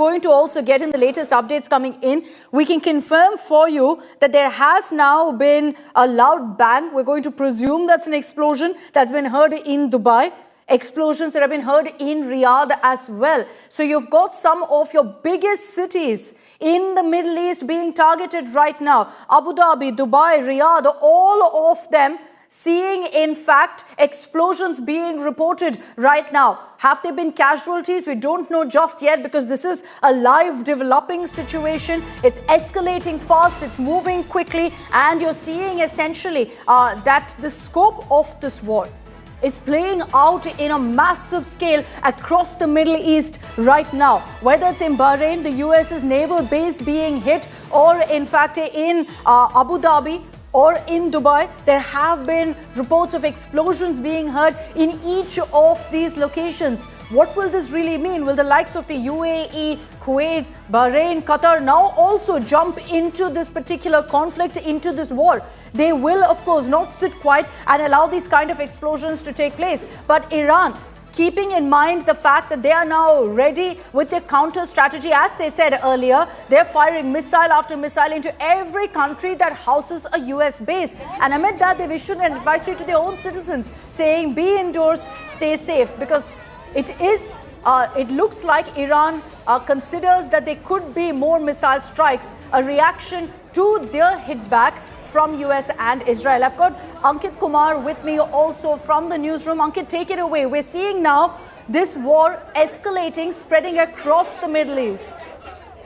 going to also get in the latest updates coming in. We can confirm for you that there has now been a loud bang. We're going to presume that's an explosion that's been heard in Dubai. Explosions that have been heard in Riyadh as well. So you've got some of your biggest cities in the Middle East being targeted right now. Abu Dhabi, Dubai, Riyadh, all of them seeing, in fact, explosions being reported right now. Have there been casualties? We don't know just yet because this is a live developing situation. It's escalating fast, it's moving quickly, and you're seeing essentially that the scope of this war is playing out in a massive scale across the Middle East right now. Whether it's in Bahrain, the US's naval base being hit, or in fact in Abu Dhabi, or in Dubai, there have been reports of explosions being heard in each of these locations. What will this really mean? Will the likes of the UAE, Kuwait, Bahrain, Qatar now also jump into this particular conflict, into this war? They will, of course, not sit quiet and allow these kind of explosions to take place. But Iran, keeping in mind the fact that they are now ready with their counter strategy, as they said earlier, they're firing missile after missile into every country that houses a US base. And amid that, they've issued an advisory to their own citizens saying, be indoors, stay safe, because it looks like Iran considers that there could be more missile strikes, a reaction to their hit back from US and Israel. I've got Ankit Kumar with me also from the newsroom. Ankit, take it away. We're seeing now this war escalating, spreading across the Middle East.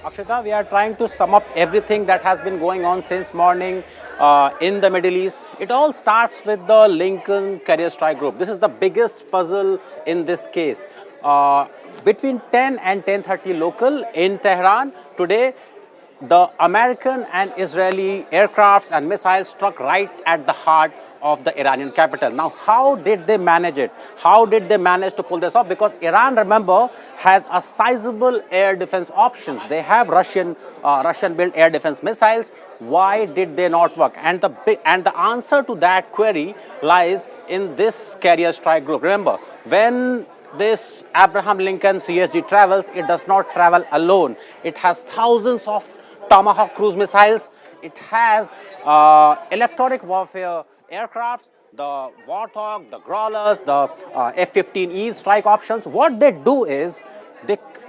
Akshita, we are trying to sum up everything that has been going on since morning in the Middle East. It all starts with the Lincoln Carrier Strike Group. This is the biggest puzzle in this case. Between 10 and 10:30 local in Tehran today, the American and Israeli aircrafts and missiles struck right at the heart of the Iranian capital. Now, how did they manage it? How did they manage to pull this off? Because Iran, remember, has a sizable air defense options. They have Russian-built air defense missiles. Why did they not work? And the answer to that query lies in this carrier strike group. Remember, when this Abraham Lincoln CSG travels, it does not travel alone. It has thousands of Tomahawk cruise missiles. It has electronic warfare aircrafts, the Warthog, the Growlers, the F-15E strike options. What they do is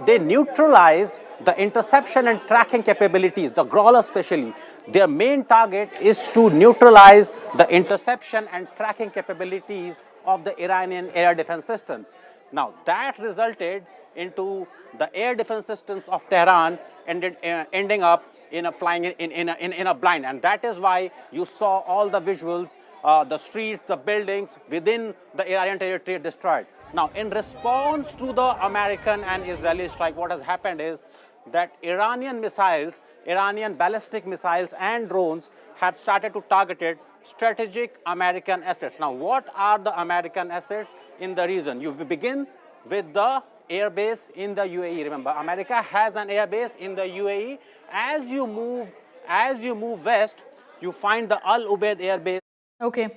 they neutralize the interception and tracking capabilities, the Growler especially. Their main target is to neutralize the interception and tracking capabilities of the Iranian air defense systems. Now, that resulted into the air defense systems of Tehran ending up flying in a blind. And that is why you saw all the visuals, the streets, the buildings within the Iranian territory destroyed. Now, in response to the American and Israeli strike, what has happened is that Iranian missiles, Iranian ballistic missiles and drones have started to target strategic American assets. Now, what are the American assets in the region? You begin with the air base in the UAE. Remember, America has an air base in the UAE. As you move west, you find the Al Ubaid air base. Okay.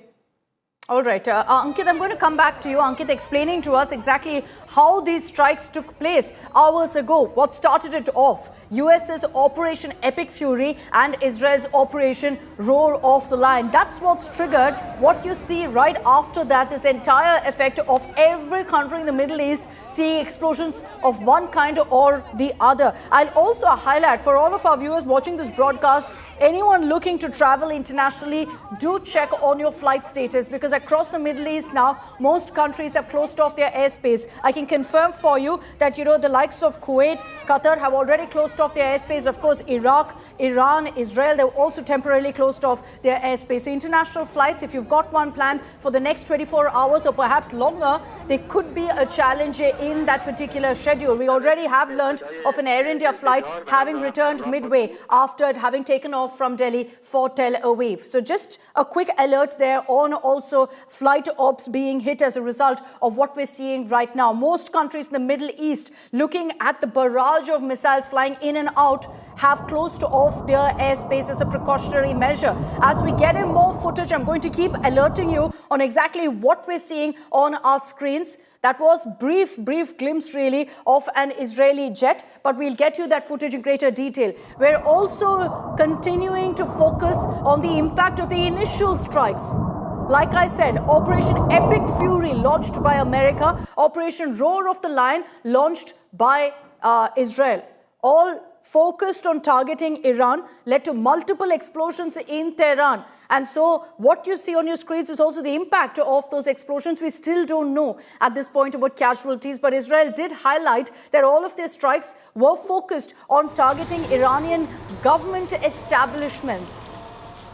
All right. Ankit, I'm going to come back to you. Ankit, explaining to us exactly how these strikes took place hours ago. What started it off? US's Operation Epic Fury and Israel's Operation Roar of the Lion. That's what's triggered what you see right after that, this entire effect of every country in the Middle East seeing explosions of one kind or the other. I'll also highlight for all of our viewers watching this broadcast, anyone looking to travel internationally, do check on your flight status, because across the Middle East now, most countries have closed off their airspace. I can confirm for you that, the likes of Kuwait, Qatar have already closed off their airspace. Of course, Iraq, Iran, Israel, they've also temporarily closed off their airspace. So international flights, if you've got one planned for the next 24 hours or perhaps longer, there could be a challenge in that particular schedule. We already have learned of an Air India flight having returned midway after having taken off from Delhi for Tel Aviv. So just a quick alert there on also flight ops being hit as a result of what we're seeing right now. Most countries in the Middle East, looking at the barrage of missiles flying in and out, have closed off their airspace as a precautionary measure. As we get in more footage, I'm going to keep alerting you on exactly what we're seeing on our screens. That was brief glimpse really of an Israeli jet, but we'll get you that footage in greater detail. We're also continuing to focus on the impact of the initial strikes. Like I said, Operation Epic Fury launched by America, Operation Roar of the Lion launched by Israel. All focused on targeting Iran, led to multiple explosions in Tehran. And so what you see on your screens is also the impact of those explosions. We still don't know at this point about casualties, but Israel did highlight that all of their strikes were focused on targeting Iranian government establishments.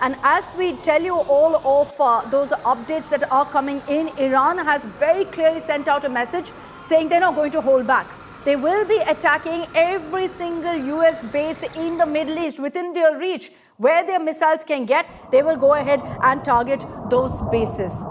And as we tell you all of those updates that are coming in, Iran has very clearly sent out a message saying they're not going to hold back. They will be attacking every single US base in the Middle East within their reach. Where their missiles can get, they will go ahead and target those bases.